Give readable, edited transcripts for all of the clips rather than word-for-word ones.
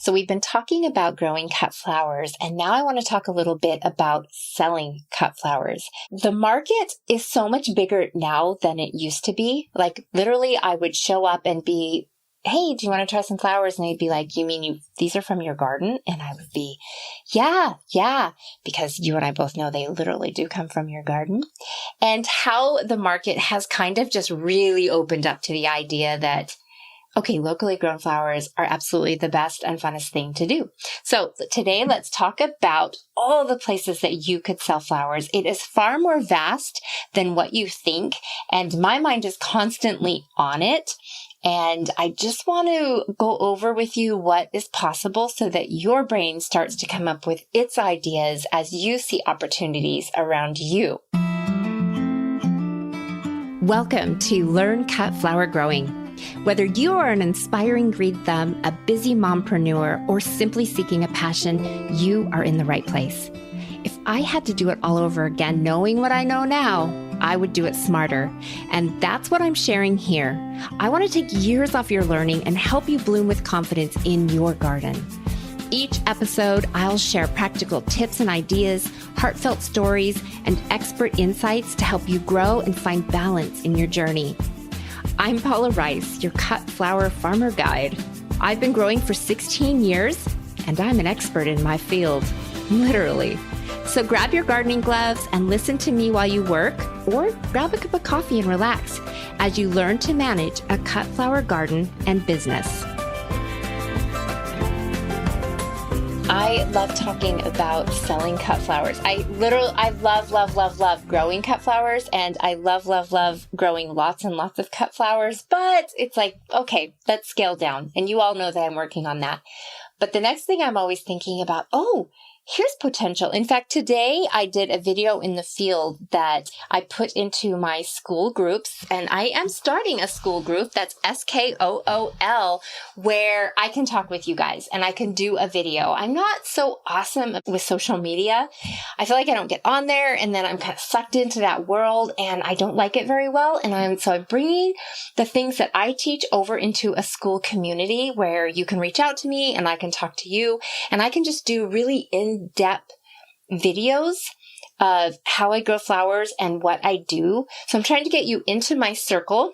So we've been talking about growing cut flowers, and now I want to talk a little bit about selling cut flowers. The market is so much bigger now than it used to be. Like literally I would show up and be, hey, do you want to try some flowers? And they'd be like, you mean these are from your garden? And I would be, yeah, because you and I both know they literally do come from your garden. And how the market has kind of just really opened up to the idea that, okay, locally grown flowers are absolutely the best and funnest thing to do. So today, let's talk about all the places that you could sell flowers. It is far more vast than what you think, and my mind is constantly on it. And I just want to go over with you what is possible so that your brain starts to come up with its ideas as you see opportunities around you. Welcome to Learn Cut Flower Growing. Whether you are an inspiring green thumb, a busy mompreneur, or simply seeking a passion, you are in the right place. If I had to do it all over again, knowing what I know now, I would do it smarter. And that's what I'm sharing here. I want to take years off your learning and help you bloom with confidence in your garden. Each episode, I'll share practical tips and ideas, heartfelt stories, and expert insights to help you grow and find balance in your journey. I'm Paula Rice, your cut flower farmer guide. I've been growing for 16 years, and I'm an expert in my field, literally. So grab your gardening gloves and listen to me while you work, or grab a cup of coffee and relax as you learn to manage a cut flower garden and business. I love talking about selling cut flowers. I love growing cut flowers, and I love growing lots and lots of cut flowers, but it's like, okay, let's scale down. And you all know that I'm working on that. But the next thing I'm always thinking about, here's potential. In fact, today I did a video in the field that I put into my school groups, and I am starting a school group that's SKOOL, where I can talk with you guys and I can do a video. I'm not so awesome with social media. I feel like I don't get on there, and then I'm kind of sucked into that world and I don't like it very well. And I'm bringing the things that I teach over into a school community where you can reach out to me and I can talk to you, and I can just do really in-depth videos of how I grow flowers and what I do. So I'm trying to get you into my circle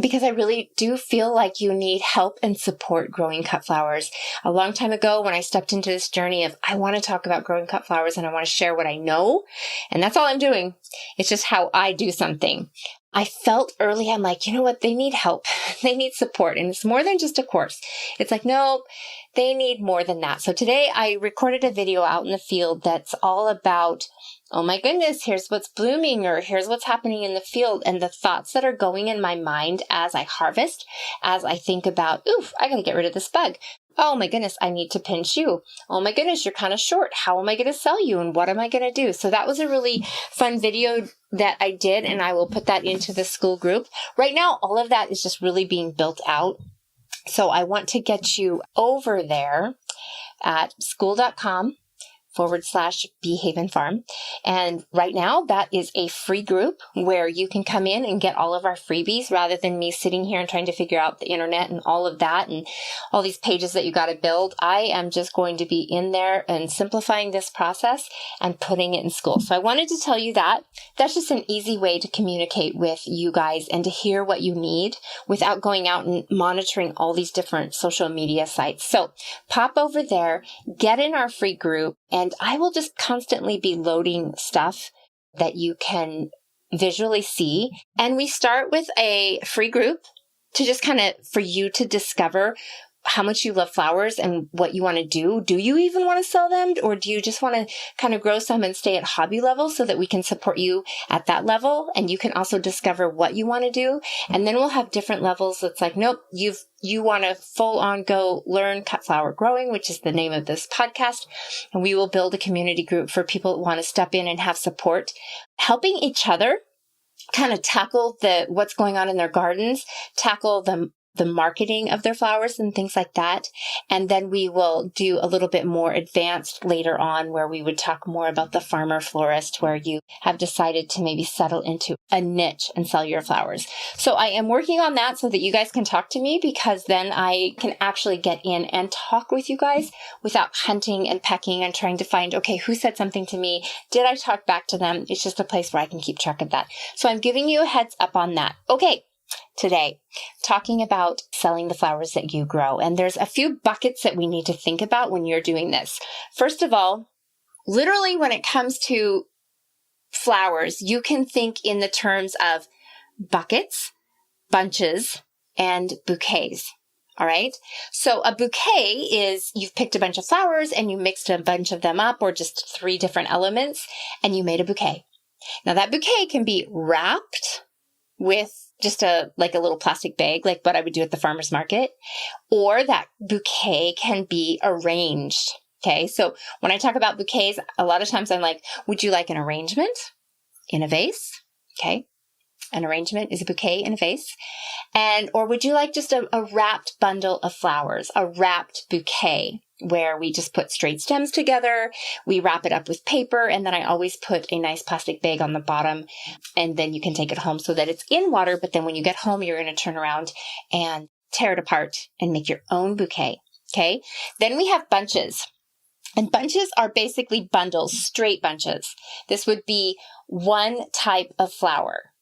because I really do feel like you need help and support growing cut flowers. A long time ago, when I stepped into this journey of I want to talk about growing cut flowers and I want to share what I know, and that's all I'm doing. It's just how I do something. I felt early, I'm like, you know what? They need help. They need support. And it's more than just a course. It's like, no, they need more than that. So today I recorded a video out in the field that's all about, oh my goodness, here's what's blooming, or here's what's happening in the field, and the thoughts that are going in my mind as I harvest, as I think about, I got to get rid of this bug. Oh my goodness, I need to pinch you. Oh my goodness, you're kind of short. How am I going to sell you? And what am I going to do? So that was a really fun video that I did, and I will put that into the school group. Right now, all of that is just really being built out. So I want to get you over there at school.com/Beehaven Farm. And right now that is a free group where you can come in and get all of our freebies rather than me sitting here and trying to figure out the internet and all of that and all these pages that you got to build. I am just going to be in there and simplifying this process and putting it in school. So I wanted to tell you that. That's just an easy way to communicate with you guys and to hear what you need without going out and monitoring all these different social media sites. So pop over there, get in our free group, and I will just constantly be loading stuff that you can visually see. And we start with a free group to just kind of for you to discover how much you love flowers and what you want to do. Do you even want to sell them? Or do you just want to kind of grow some and stay at hobby level so that we can support you at that level? And you can also discover what you want to do. And then we'll have different levels. It's like, nope, you want to full on go learn cut flower growing, which is the name of this podcast. And we will build a community group for people who want to step in and have support, helping each other kind of tackle what's going on in their gardens, tackle the the marketing of their flowers and things like that. And then we will do a little bit more advanced later on where we would talk more about the farmer florist, where you have decided to maybe settle into a niche and sell your flowers. So I am working on that so that you guys can talk to me, because then I can actually get in and talk with you guys without hunting and pecking and trying to find, okay, who said something to me? Did I talk back to them? It's just a place where I can keep track of that. So I'm giving you a heads up on that. Okay. Today, talking about selling the flowers that you grow. And there's a few buckets that we need to think about when you're doing this. First of all, literally when it comes to flowers, you can think in the terms of buckets, bunches, and bouquets. All right. So a bouquet is you've picked a bunch of flowers and you mixed a bunch of them up, or just 3 different elements, and you made a bouquet. Now that bouquet can be wrapped with just a little plastic bag, like what I would do at the farmer's market, or that bouquet can be arranged. Okay. So when I talk about bouquets, a lot of times I'm like, would you like an arrangement in a vase? Okay. An arrangement is a bouquet in a vase. Or would you like just a wrapped bundle of flowers, a wrapped bouquet, where we just put straight stems together, we wrap it up with paper, and then I always put a nice plastic bag on the bottom, and then you can take it home so that it's in water, but then when you get home, you're going to turn around and tear it apart and make your own bouquet. Okay. Then we have bunches. And bunches are basically bundles, straight bunches. This would be one type of flower.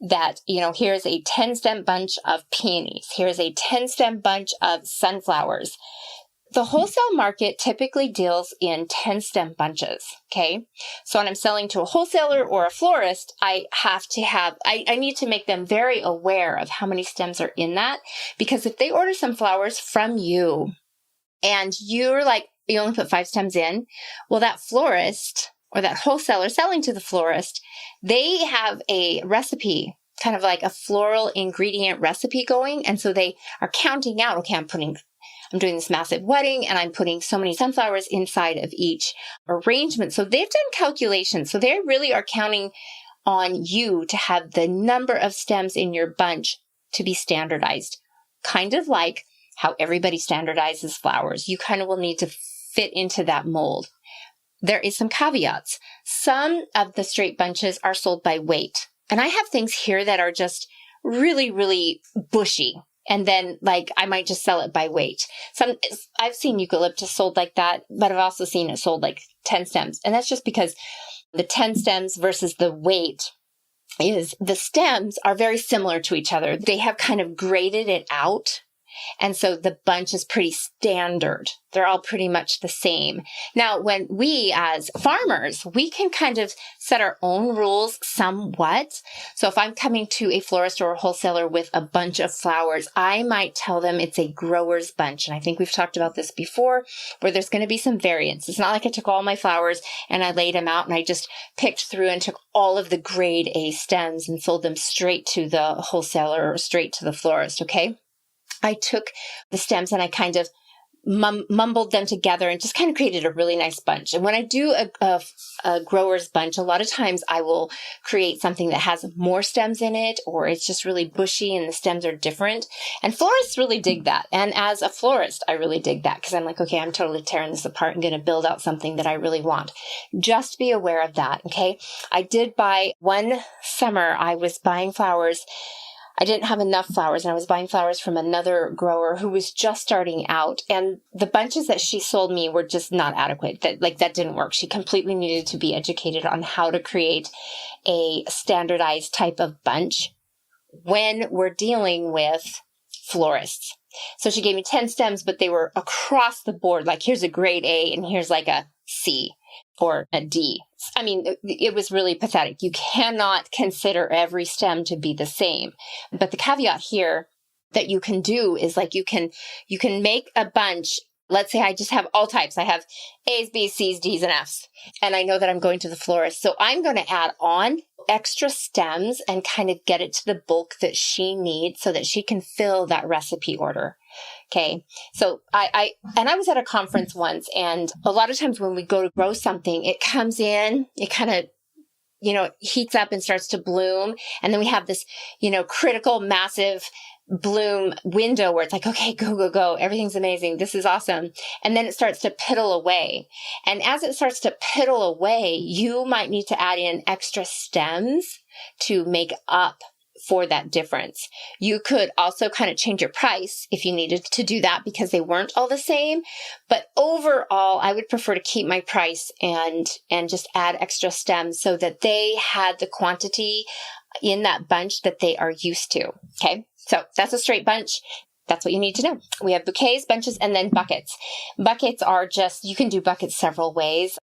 That, here's a 10-stem bunch of peonies. Here's a 10-stem bunch of sunflowers. The wholesale market typically deals in 10-stem bunches, okay? So when I'm selling to a wholesaler or a florist, I need to make them very aware of how many stems are in that, because if they order some flowers from you and you're like, you only put 5 stems in, well, that florist or that wholesaler selling to the florist, they have a recipe, kind of like a floral ingredient recipe going. And so they are counting out, okay, I'm doing this massive wedding and I'm putting so many sunflowers inside of each arrangement. So they've done calculations. So they really are counting on you to have the number of stems in your bunch to be standardized, kind of like how everybody standardizes flowers. You kind of will need to fit into that mold. There is some caveats. Some of the straight bunches are sold by weight. And I have things here that are just really, really bushy. And then I might just sell it by weight. I've seen eucalyptus sold like that, but I've also seen it sold like 10 stems. And that's just because the 10 stems versus the weight is the stems are very similar to each other. They have kind of graded it out. And so the bunch is pretty standard. They're all pretty much the same. Now, when we as farmers, we can kind of set our own rules somewhat. So if I'm coming to a florist or a wholesaler with a bunch of flowers, I might tell them it's a grower's bunch. And I think we've talked about this before, where there's going to be some variance. It's not like I took all my flowers and I laid them out and I just picked through and took all of the grade A stems and sold them straight to the wholesaler or straight to the florist. Okay. I took the stems and I kind of mumbled them together and just kind of created a really nice bunch. And when I do a grower's bunch, a lot of times I will create something that has more stems in it, or it's just really bushy and the stems are different. And florists really dig that. And as a florist, I really dig that, because I'm like, okay, I'm totally tearing this apart and going to build out something that I really want. Just be aware of that. Okay. I did buy one summer, I was buying flowers. I didn't have enough flowers, and I was buying flowers from another grower who was just starting out. And the bunches that she sold me were just not adequate. That didn't work. She completely needed to be educated on how to create a standardized type of bunch when we're dealing with florists. So she gave me 10 stems, but they were across the board. Like, here's a grade A and here's like a C or a D. I mean, it was really pathetic. You cannot consider every stem to be the same. But the caveat here that you can do is you can make a bunch. Let's say I just have all types. I have A's, B's, C's, D's, and F's. And I know that I'm going to the florist. So I'm going to add on extra stems and kind of get it to the bulk that she needs so that she can fill that recipe order. Okay. So I was at a conference once, and a lot of times when we go to grow something, it comes in, it kind of, heats up and starts to bloom. And then we have this, critical, massive bloom window where it's like, okay, go, go, go. Everything's amazing. This is awesome. And then it starts to piddle away. And as it starts to piddle away, you might need to add in extra stems to make up for that difference. You could also kind of change your price if you needed to do that because they weren't all the same. But overall, I would prefer to keep my price and just add extra stems so that they had the quantity in that bunch that they are used to. Okay. So that's a straight bunch. That's what you need to know. We have bouquets, bunches, and then buckets. Buckets are just, you can do buckets several ways.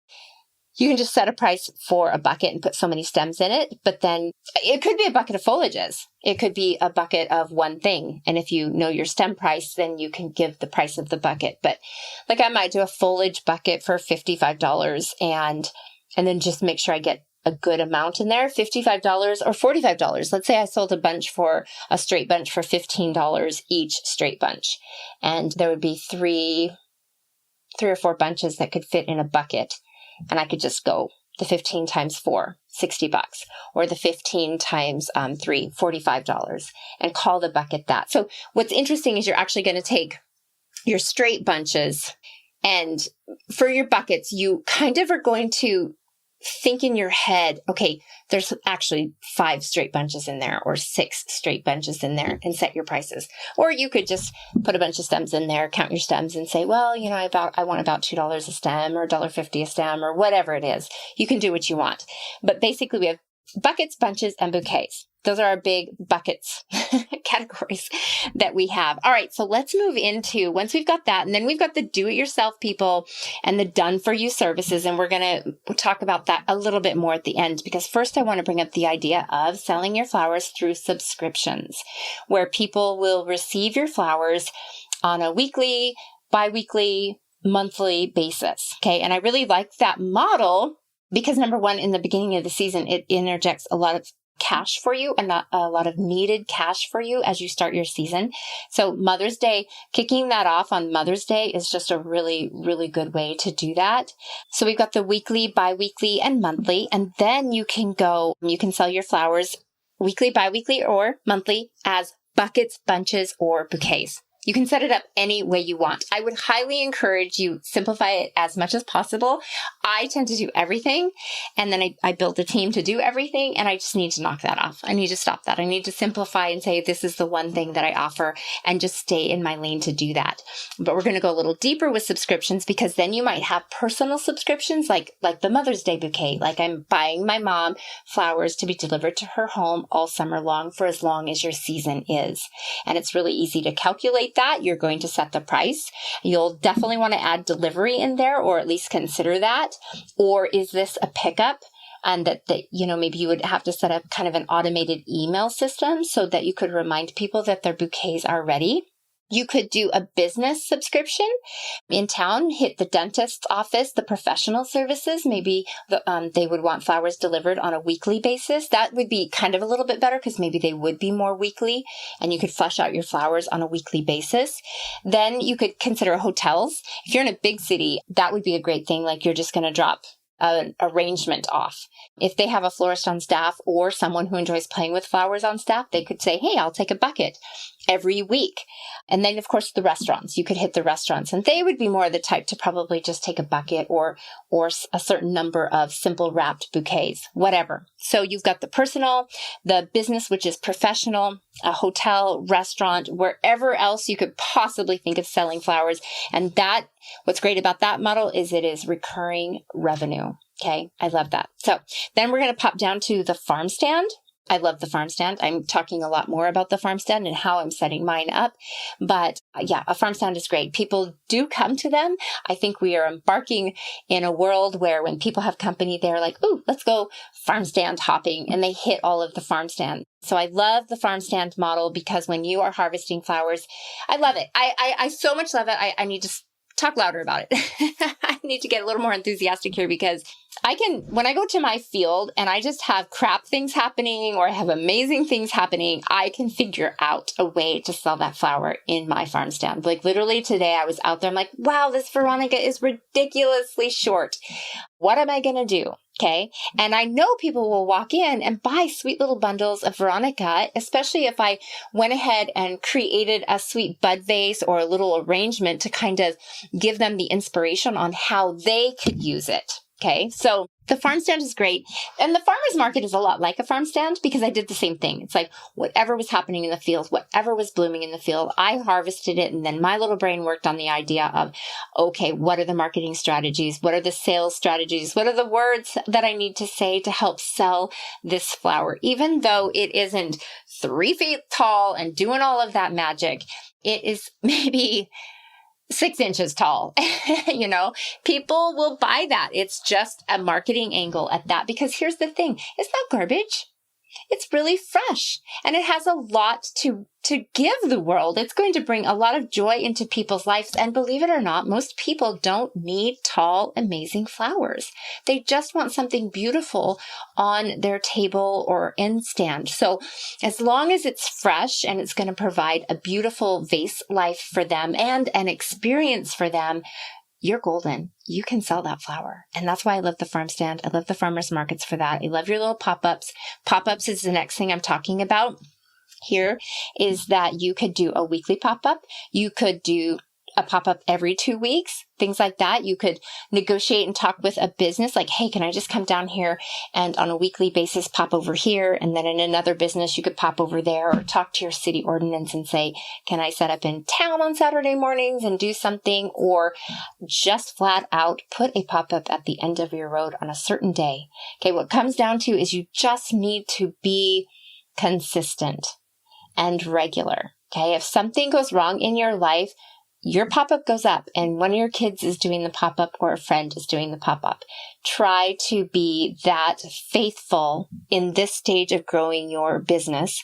You can just set a price for a bucket and put so many stems in it, but then it could be a bucket of foliages. It could be a bucket of one thing. And if you know your stem price, then you can give the price of the bucket. But like I might do a foliage bucket for $55 and then just make sure I get a good amount in there, $55 or $45. Let's say I sold a bunch for a straight bunch for $15 each straight bunch. And there would be three or four bunches that could fit in a bucket. And I could just go the 15 times 4, $60, or the 15 times 3, $45, and call the bucket that. So what's interesting is you're actually going to take your straight bunches, and for your buckets, you kind of are going to think in your head, okay, there's actually 5 straight bunches in there or 6 straight bunches in there, and set your prices. Or you could just put a bunch of stems in there, count your stems and say, well, you know, I want about $2 a stem or $1.50 a stem or whatever it is. You can do what you want. But basically we have buckets, bunches, and bouquets. Those are our big buckets categories that we have. All right, so let's move into, once we've got that, and then we've got the do-it-yourself people and the done-for-you services, and we're going to talk about that a little bit more at the end, because first I want to bring up the idea of selling your flowers through subscriptions, where people will receive your flowers on a weekly, bi-weekly, monthly basis, okay? And I really like that model because, number one, in the beginning of the season, it interjects a lot of cash for you and not a lot of needed cash for you as you start your season. So Mother's Day, kicking that off on Mother's Day is just a really, really good way to do that. So we've got the weekly, bi-weekly, and monthly, and then you can sell your flowers weekly, bi-weekly, or monthly as buckets, bunches, or bouquets. You can set it up any way you want. I would highly encourage you simplify it as much as possible. I tend to do everything, and then I build a team to do everything, and I just need to knock that off. I need to stop that. I need to simplify and say, this is the one thing that I offer, and just stay in my lane to do that. But we're going to go a little deeper with subscriptions, because then you might have personal subscriptions, like the Mother's Day bouquet. Like, I'm buying my mom flowers to be delivered to her home all summer long for as long as your season is. And it's really easy to calculate that. You're going to set the price. You'll definitely want to add delivery in there, or at least consider that. Or is this a pickup? And that maybe you would have to set up kind of an automated email system so that you could remind people that their bouquets are ready. You could do a business subscription in town, hit the dentist's office, the professional services. Maybe they would want flowers delivered on a weekly basis. That would be kind of a little bit better because maybe they would be more weekly and you could flush out your flowers on a weekly basis. Then you could consider hotels. If you're in a big city, that would be a great thing. Like, you're just going to drop an arrangement off. If they have a florist on staff or someone who enjoys playing with flowers on staff, they could say, hey, I'll take a bucket every week. And then, of course, the restaurants. You could hit the restaurants, and they would be more the type to probably just take a bucket or a certain number of simple wrapped bouquets, whatever. So you've got the personal, the business, which is professional, a hotel, restaurant, wherever else you could possibly think of selling flowers. And what's great about that model is it is recurring revenue. Okay. I love that. So then we're going to pop down to the farm stand. I love the farm stand. I'm talking a lot more about the farm stand and how I'm setting mine up. But yeah, a farm stand is great. People do come to them. I think we are embarking in a world where when people have company, they're like, ooh, let's go farm stand hopping. And they hit all of the farm stand. So I love the farm stand model because when you are harvesting flowers, I love it. I so much love it. I need to talk louder about it. I need to get a little more enthusiastic here because when I go to my field and I just have crap things happening or I have amazing things happening, I can figure out a way to sell that flower in my farm stand. Like, literally today I was out there, I'm like, wow, this Veronica is ridiculously short. What am I going to do? Okay. And I know people will walk in and buy sweet little bundles of Veronica, especially if I went ahead and created a sweet bud vase or a little arrangement to kind of give them the inspiration on how they could use it. Okay. So the farm stand is great. And the farmer's market is a lot like a farm stand because I did the same thing. It's like whatever was happening in the field, whatever was blooming in the field, I harvested it. And then my little brain worked on the idea of, okay, what are the marketing strategies? What are the sales strategies? What are the words that I need to say to help sell this flower? Even though it isn't 3 feet tall and doing all of that magic, it is maybe 6 inches tall. People will buy that. It's just a marketing angle at that because here's the thing. It's not garbage. It's really fresh and it has a lot to give the world. It's going to bring a lot of joy into people's lives. And believe it or not, most people don't need tall, amazing flowers. They just want something beautiful on their table or in stand. So as long as it's fresh and it's going to provide a beautiful vase life for them and an experience for them, you're golden. You can sell that flower. And that's why I love the farm stand. I love the farmers markets for that. I love your little pop-ups. Pop-ups is the next thing I'm talking about here, is that you could do a weekly pop-up. You could do a pop-up every 2 weeks, things like that. You could negotiate and talk with a business like, hey, can I just come down here and on a weekly basis pop over here? And then in another business, you could pop over there or talk to your city ordinance and say, can I set up in town on Saturday mornings and do something? Or just flat out put a pop-up at the end of your road on a certain day. Okay, what comes down to is you just need to be consistent and regular. Okay, if something goes wrong in your life, your pop-up goes up and one of your kids is doing the pop-up or a friend is doing the pop-up. Try to be that faithful in this stage of growing your business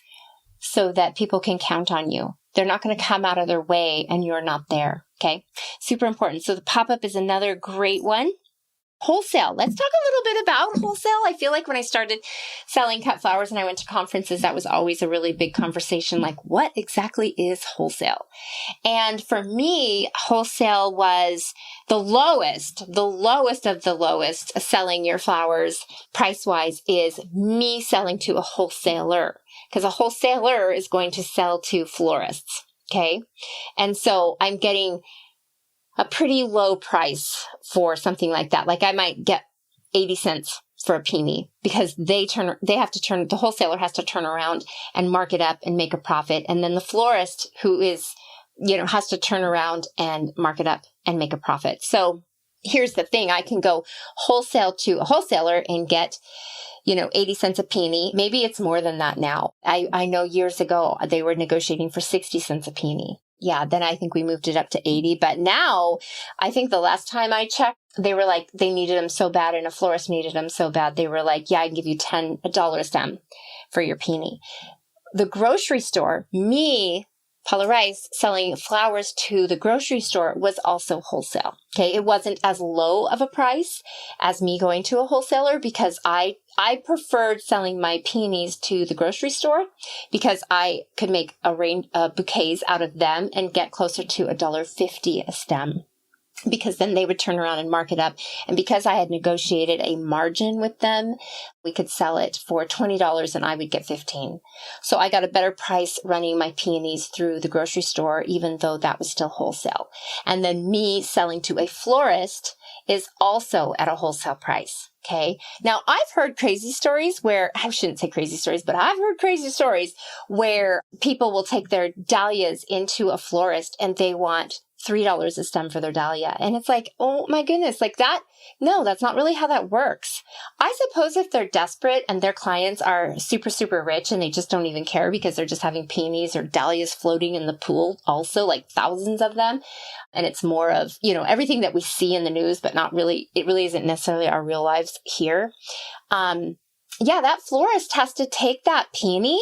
so that people can count on you. They're not going to come out of their way and you're not there. Okay. Super important. So the pop-up is another great one. Wholesale. Let's talk a little bit about wholesale. I feel like when I started selling cut flowers and I went to conferences, that was always a really big conversation. Like, what exactly is wholesale? And for me, wholesale was the lowest of the lowest selling your flowers price-wise is me selling to a wholesaler, because a wholesaler is going to sell to florists. Okay. And so I'm getting a pretty low price for something like that. Like I might get 80 cents for a peony because the wholesaler has to turn around and mark it up and make a profit. And then the florist who is, has to turn around and mark it up and make a profit. So here's the thing. I can go wholesale to a wholesaler and get 80 cents a peony. Maybe it's more than that now. I know years ago they were negotiating for 60 cents a peony. Yeah, then I think we moved it up to 80. But now, I think the last time I checked, they were like, they needed them so bad and a florist needed them so bad. They were like, yeah, I can give you $10 a stem for your peony. The grocery store, Paula Rice, selling flowers to the grocery store was also wholesale. Okay, it wasn't as low of a price as me going to a wholesaler because I preferred selling my peonies to the grocery store because I could make a range of bouquets out of them and get closer to $1.50 a stem. Because then they would turn around and mark it up. And because I had negotiated a margin with them, we could sell it for $20 and I would get $15. So I got a better price running my peonies through the grocery store, even though that was still wholesale. And then me selling to a florist is also at a wholesale price. Okay. Now I've heard crazy stories where, I shouldn't say crazy stories, but I've heard crazy stories where people will take their dahlias into a florist and they want $3 a stem for their dahlia. And it's like, oh my goodness, like that. No, that's not really how that works. I suppose if they're desperate and their clients are super, super rich and they just don't even care because they're just having peonies or dahlias floating in the pool, also like thousands of them. And it's more of, everything that we see in the news, but not really, it really isn't necessarily our real lives here. That florist has to take that peony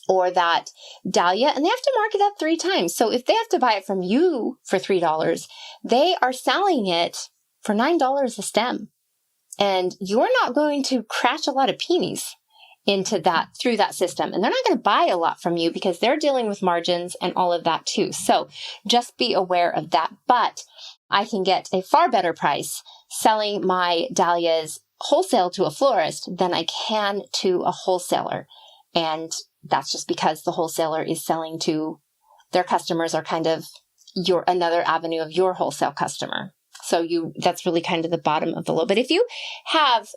or that dahlia, and they have to mark it up 3 times. So if they have to buy it from you for $3, they are selling it for $9 a stem. And you're not going to crash a lot of peonies into that through that system. And they're not going to buy a lot from you because they're dealing with margins and all of that too. So just be aware of that. But I can get a far better price selling my dahlias wholesale to a florist than I can to a wholesaler. And that's just because the wholesaler is selling to their customers are kind of another avenue of your wholesale customer. So that's really kind of the bottom of the low. But if you have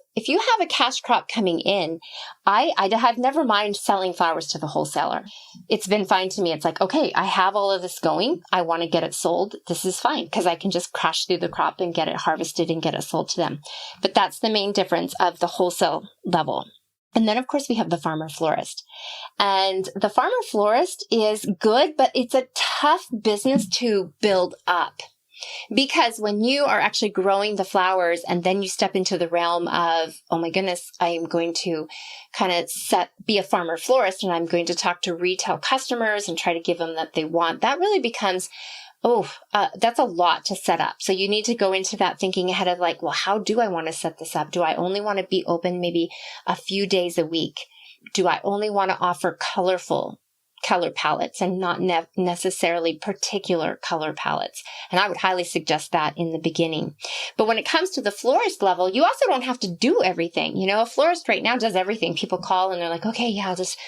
a cash crop coming in, I've never mind selling flowers to the wholesaler. It's been fine to me. It's like, okay, I have all of this going. I want to get it sold. This is fine because I can just crash through the crop and get it harvested and get it sold to them. But that's the main difference of the wholesale level. And then, of course, we have the farmer florist. And the farmer florist is good, but it's a tough business to build up. Because when you are actually growing the flowers and then you step into the realm of, oh my goodness, I am going to kind of be a farmer florist and I'm going to talk to retail customers and try to give them that they want, that really becomes, that's a lot to set up. So you need to go into that thinking ahead of like, well, how do I want to set this up? Do I only want to be open maybe a few days a week? Do I only want to offer colorful color palettes and not necessarily particular color palettes? And I would highly suggest that in the beginning. But when it comes to the florist level, you also don't have to do everything. You know, a florist right now does everything. People call and they're like, okay, yeah, I'll just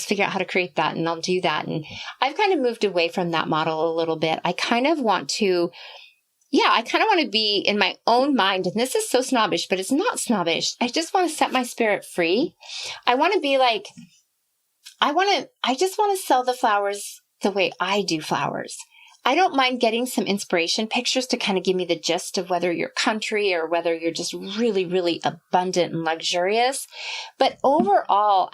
figure out how to create that and I'll do that. And I've kind of moved away from that model a little bit. I kind of want to be in my own mind. And this is so snobbish, but it's not snobbish. I just want to set my spirit free. I want to be like, I just want to sell the flowers the way I do flowers. I don't mind getting some inspiration pictures to kind of give me the gist of whether you're country or whether you're just really, really abundant and luxurious. But overall,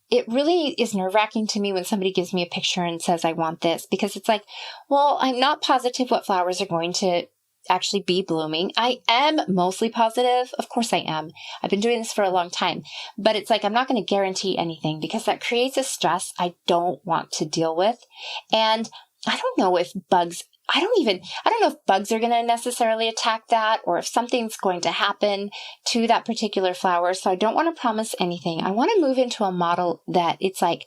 it really is nerve-wracking to me when somebody gives me a picture and says, I want this, because it's like, well, I'm not positive what flowers are going to actually be blooming. I am mostly positive. Of course I am. I've been doing this for a long time, but it's like, I'm not going to guarantee anything because that creates a stress I don't want to deal with. And I don't know if bugs are going to necessarily attack that or if something's going to happen to that particular flower. So I don't want to promise anything. I want to move into a model that it's like,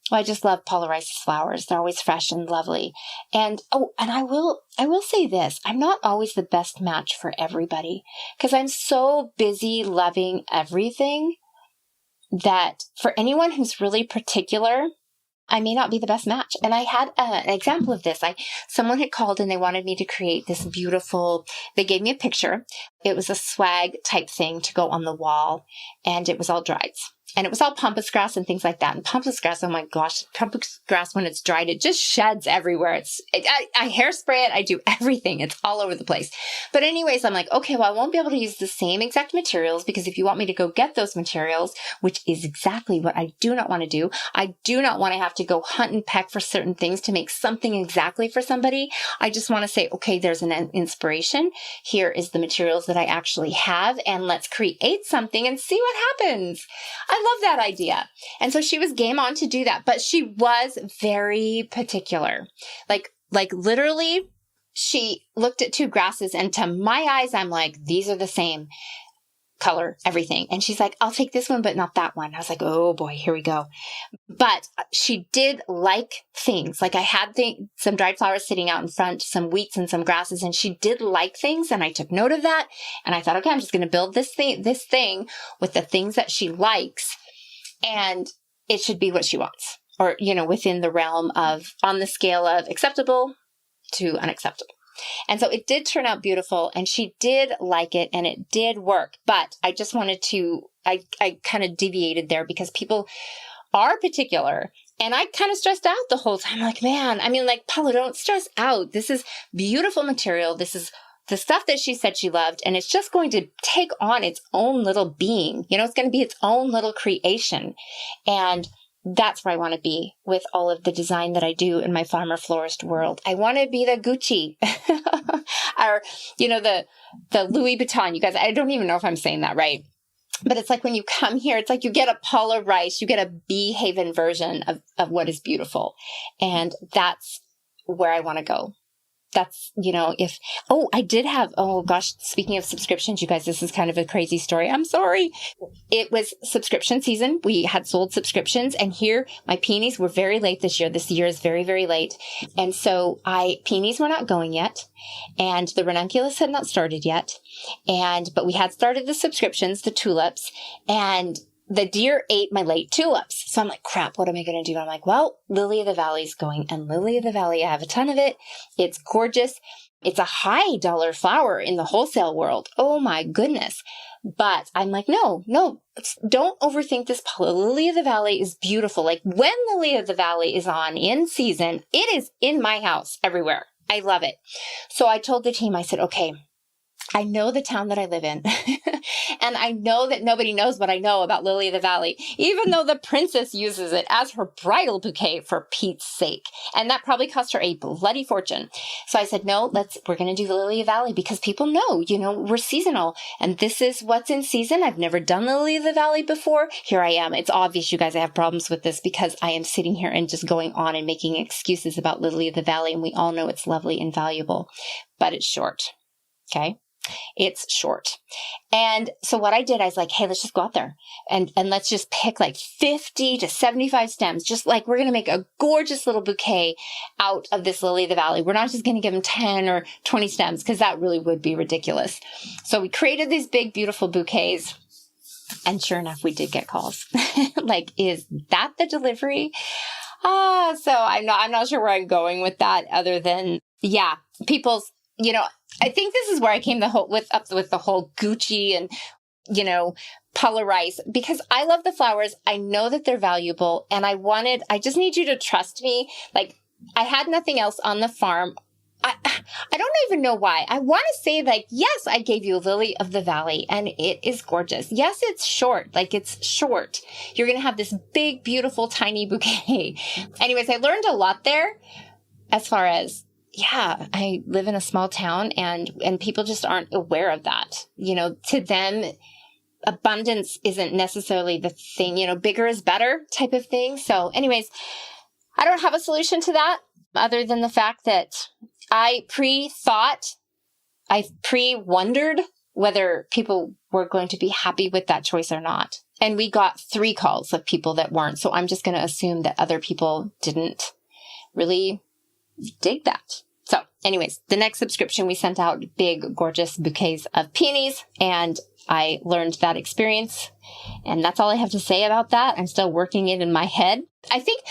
well, I just love polarisis flowers. They're always fresh and lovely. And I will say this. I'm not always the best match for everybody because I'm so busy loving everything that for anyone who's really particular, I may not be the best match. And I had an example of this. Someone had called and they wanted me to create this beautiful, they gave me a picture. It was a swag type thing to go on the wall and it was all dried. And it was all pampas grass and things like that. And pampas grass, oh my gosh, pampas grass, when it's dried, it just sheds everywhere. I hairspray it. I do everything. It's all over the place. But anyways, I'm like, okay, well, I won't be able to use the same exact materials because if you want me to go get those materials, which is exactly what I do not want to do. I do not want to have to go hunt and peck for certain things to make something exactly for somebody. I just want to say, okay, there's an inspiration. Here is the materials that I actually have. And let's create something and see what happens. I love that idea. And so she was game on to do that, but she was very particular. Like literally she looked at two grasses and to my eyes, I'm like, these are the same color, everything. And she's like, I'll take this one, but not that one. I was like, oh boy, here we go. But she did like things. Like I had some dried flowers sitting out in front, some wheats and some grasses, and she did like things. And I took note of that. And I thought, okay, I'm just going to build this thing with the things that she likes. And it should be what she wants, or, within the realm of, on the scale of acceptable to unacceptable. And so it did turn out beautiful and she did like it and it did work. But I just wanted to, I kind of deviated there because people are particular and I kind of stressed out the whole time. Like, man, Paula, don't stress out. This is beautiful material. This is the stuff that she said she loved, and it's just going to take on its own little being. It's going to be its own little creation. And that's where I want to be with all of the design that I do in my farmer florist world. I want to be the Gucci or, the Louis Vuitton. You guys, I don't even know if I'm saying that right. But it's like when you come here, it's like you get a Paula Rice, you get a Bee Haven version of what is beautiful. And that's where I want to go. that's, I did have, oh gosh, speaking of subscriptions, you guys, this is kind of a crazy story. I'm sorry. It was subscription season. We had sold subscriptions, and here my peonies were very late this year. This year is very, very late. And so peonies were not going yet, and the ranunculus had not started yet. But we had started the subscriptions, the tulips, and the deer ate my late tulips. So I'm like, crap, what am I going to do? I'm like, well, Lily of the Valley's going, and Lily of the Valley, I have a ton of it. It's gorgeous. It's a high dollar flower in the wholesale world. Oh my goodness. But I'm like, no, don't overthink this. Lily of the Valley is beautiful. Like when Lily of the Valley is on in season, it is in my house everywhere. I love it. So I told the team, I said, okay, I know the town that I live in, and I know that nobody knows what I know about Lily of the Valley, even though the princess uses it as her bridal bouquet, for Pete's sake. And that probably cost her a bloody fortune. So I said, no, we're going to do the Lily of the Valley because people know, we're seasonal, and this is what's in season. I've never done Lily of the Valley before. Here I am. It's obvious, you guys, I have problems with this because I am sitting here and just going on and making excuses about Lily of the Valley, and we all know it's lovely and valuable, but it's short. Okay. It's short. And so what I did, I was like, hey, let's just go out there and let's just pick like 50 to 75 stems. Just like we're going to make a gorgeous little bouquet out of this Lily of the Valley. We're not just going to give them 10 or 20 stems because that really would be ridiculous. So we created these big, beautiful bouquets. And sure enough, we did get calls. Like, is that the delivery? So I'm not sure where I'm going with that other than, yeah, people's, I think this is where I came with the whole Gucci and, Paula Rice, because I love the flowers. I know that they're valuable, and I just need you to trust me. Like, I had nothing else on the farm. I don't even know why. I want to say, like, yes, I gave you a Lily of the Valley, and it is gorgeous. Yes, it's short. Like, it's short. You're going to have this big, beautiful, tiny bouquet. Anyways, I learned a lot there as far as, yeah, I live in a small town, and people just aren't aware of that. To them, abundance isn't necessarily the thing, bigger is better type of thing. So anyways, I don't have a solution to that other than the fact that I pre-wondered whether people were going to be happy with that choice or not. And we got 3 calls of people that weren't. So I'm just going to assume that other people didn't really dig that. So anyways, the next subscription, we sent out big, gorgeous bouquets of peonies, and I learned that experience. And that's all I have to say about that. I'm still working it in my head. I think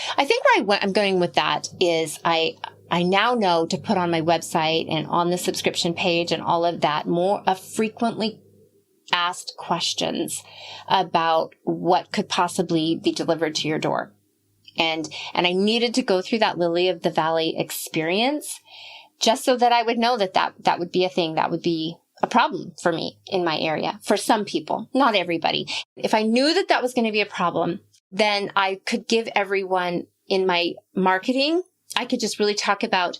where I'm going with that is I now know to put on my website and on the subscription page and all of that more frequently asked questions about what could possibly be delivered to your door. And I needed to go through that Lily of the Valley experience just so that I would know that would be a thing, that would be a problem for me in my area, for some people, not everybody. If I knew that was going to be a problem, then I could give everyone in my marketing, I could just really talk about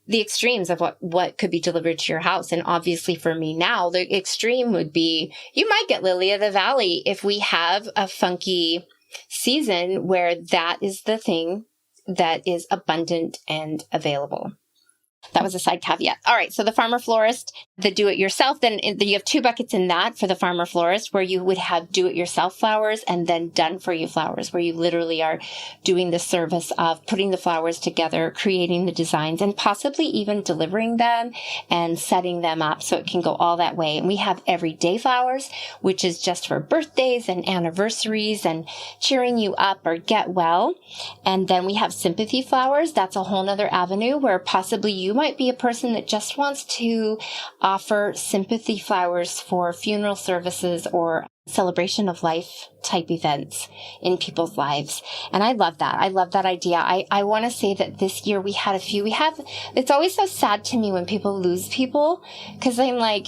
the extremes of what could be delivered to your house. And obviously for me now, the extreme would be, you might get Lily of the Valley if we have a funky season where that is the thing that is abundant and available. That was a side caveat. All right. So the farmer florist, the do-it-yourself, then you have 2 buckets in that for the farmer florist, where you would have do-it-yourself flowers and then done-for-you flowers, where you literally are doing the service of putting the flowers together, creating the designs, and possibly even delivering them and setting them up so it can go all that way. And we have everyday flowers, which is just for birthdays and anniversaries and cheering you up or get well. And then we have sympathy flowers. That's a whole nother avenue where possibly you might be a person that just wants to offer sympathy flowers for funeral services or celebration of life type events in people's lives. And I love that. I love that idea. I want to say that this year we had a few. It's always so sad to me when people lose people, because I'm like,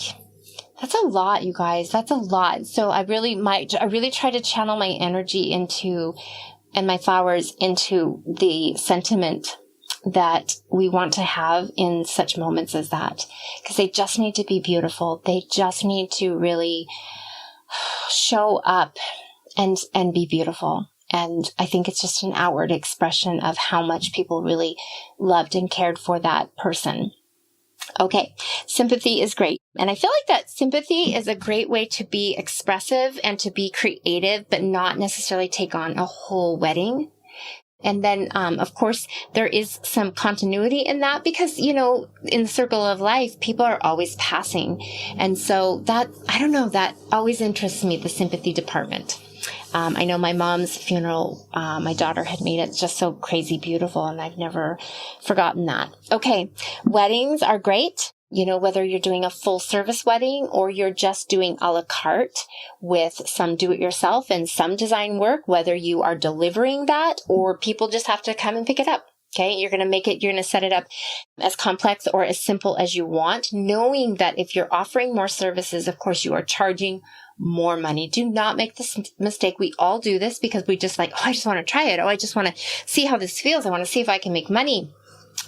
that's a lot, you guys. That's a lot. So I really try to channel my energy and my flowers into the sentiment that we want to have in such moments as that, because they just need to be beautiful. They just need to really show up and be beautiful. And I think it's just an outward expression of how much people really loved and cared for that person. Okay, sympathy is great. And I feel like that sympathy is a great way to be expressive and to be creative, but not necessarily take on a whole wedding. And then, of course, there is some continuity in that because, in the circle of life, people are always passing. And so that, I don't know, that always interests me, the sympathy department. I know my mom's funeral, my daughter had made it just so crazy beautiful, and I've never forgotten that. Okay, weddings are great. Whether you're doing a full service wedding or you're just doing a la carte with some do-it-yourself and some design work, whether you are delivering that or people just have to come and pick it up. Okay, you're going to set it up as complex or as simple as you want, knowing that if you're offering more services, of course, you are charging more money. Do not make this mistake. We all do this because we just I just want to try it. I just want to see how this feels. I want to see if I can make money.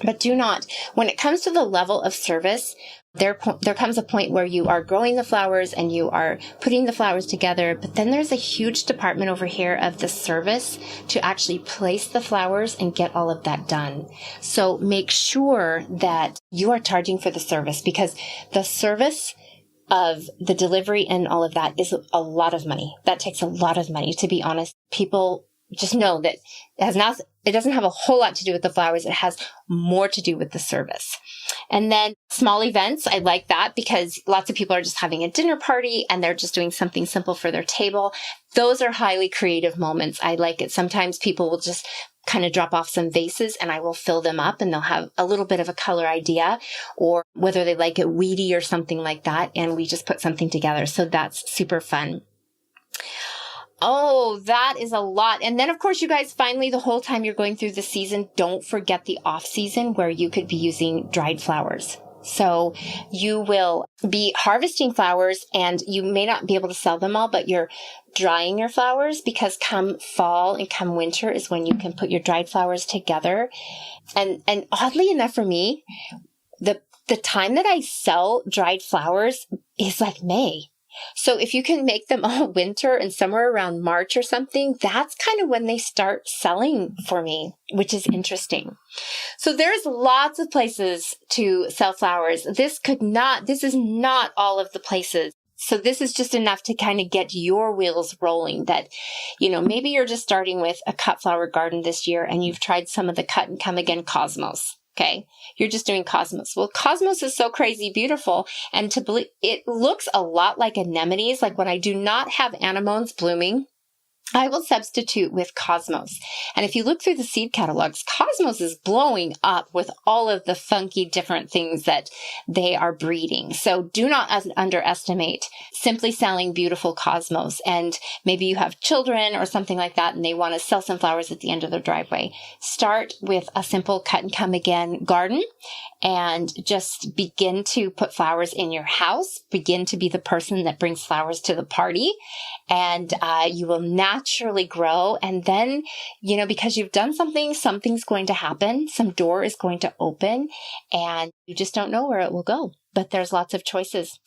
But do not. When it comes to the level of service, there comes a point where you are growing the flowers and you are putting the flowers together. But then there's a huge department over here of the service to actually place the flowers and get all of that done. So make sure that you are charging for the service, because the service of the delivery and all of that is a lot of money. That takes a lot of money, to be honest. People just know that it doesn't have a whole lot to do with the flowers. It has more to do with the service. And then small events, I like that because lots of people are just having a dinner party and they're just doing something simple for their table. Those are highly creative moments. I like it. Sometimes people will just kind of drop off some vases and I will fill them up and they'll have a little bit of a color idea, or whether they like it weedy or something like that. And we just put something together. So that's super fun. Oh, that is a lot. And then, of course, you guys, finally, the whole time you're going through the season, don't forget the off season where you could be using dried flowers. So you will be harvesting flowers and you may not be able to sell them all, but you're drying your flowers, because come fall and come winter is when you can put your dried flowers together. And oddly enough for me, the time that I sell dried flowers is like May. So if you can make them all winter and somewhere around March or something, that's kind of when they start selling for me, which is interesting. So there's lots of places to sell flowers. This is not all of the places. So this is just enough to kind of get your wheels rolling that, maybe you're just starting with a cut flower garden this year and you've tried some of the cut and come again cosmos. Okay. You're just doing cosmos. Well, cosmos is so crazy beautiful. And to believe, it looks a lot like anemones. Like when I do not have anemones blooming, I will substitute with cosmos. And if you look through the seed catalogs, cosmos is blowing up with all of the funky different things that they are breeding. So do not underestimate simply selling beautiful cosmos. And maybe you have children or something like that, and they want to sell some flowers at the end of their driveway. Start with a simple cut and come again garden and just begin to put flowers in your house. Begin to be the person that brings flowers to the party. And you will naturally grow. And then, because you've done something, something's going to happen. Some door is going to open and you just don't know where it will go. But there's lots of choices,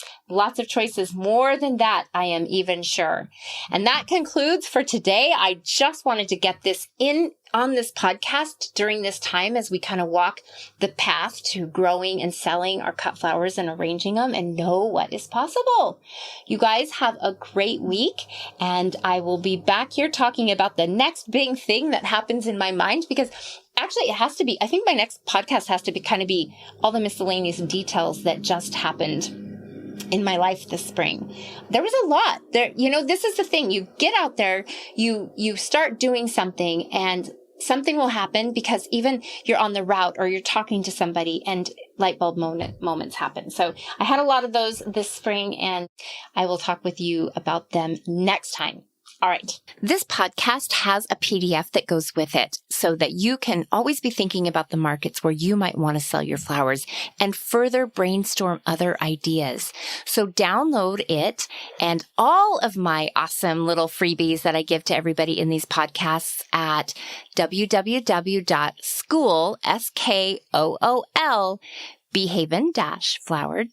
more than that, I am even sure. And that concludes for today. I just wanted to get this in on this podcast during this time as we kind of walk the path to growing and selling our cut flowers and arranging them and know what is possible. You guys have a great week, and I will be back here talking about the next big thing that happens in my mind, because actually, it has to be, I think my next podcast has to be all the miscellaneous details that just happened in my life this spring. There was a lot there. This is the thing. You get out there, you start doing something, and something will happen because even you're on the route or you're talking to somebody and light bulb moments happen. So I had a lot of those this spring, and I will talk with you about them next time. All right. This podcast has a PDF that goes with it so that you can always be thinking about the markets where you might want to sell your flowers and further brainstorm other ideas. So download it and all of my awesome little freebies that I give to everybody in these podcasts at www.school, SKOOL, behaven-flower-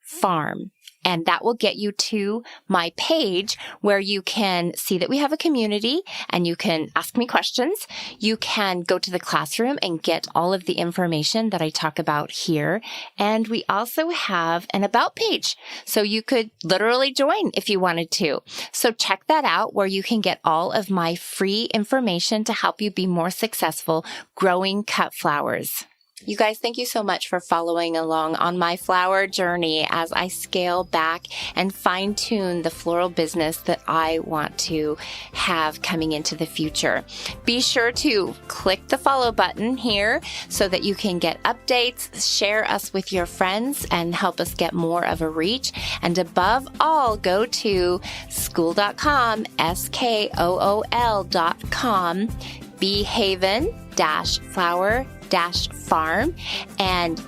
farm. And that will get you to my page where you can see that we have a community and you can ask me questions. You can go to the classroom and get all of the information that I talk about here. And we also have an about page. So you could literally join if you wanted to. So check that out where you can get all of my free information to help you be more successful growing cut flowers. You guys, thank you so much for following along on my flower journey as I scale back and fine-tune the floral business that I want to have coming into the future. Be sure to click the follow button here so that you can get updates, share us with your friends, and help us get more of a reach. And above all, go to skool.com, SKOOL.com, behaven-flower-farm, and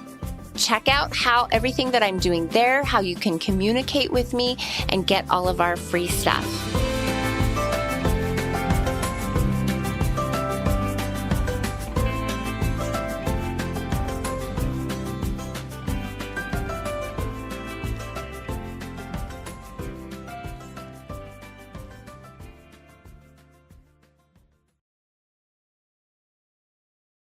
check out how everything that I'm doing there, how you can communicate with me and get all of our free stuff.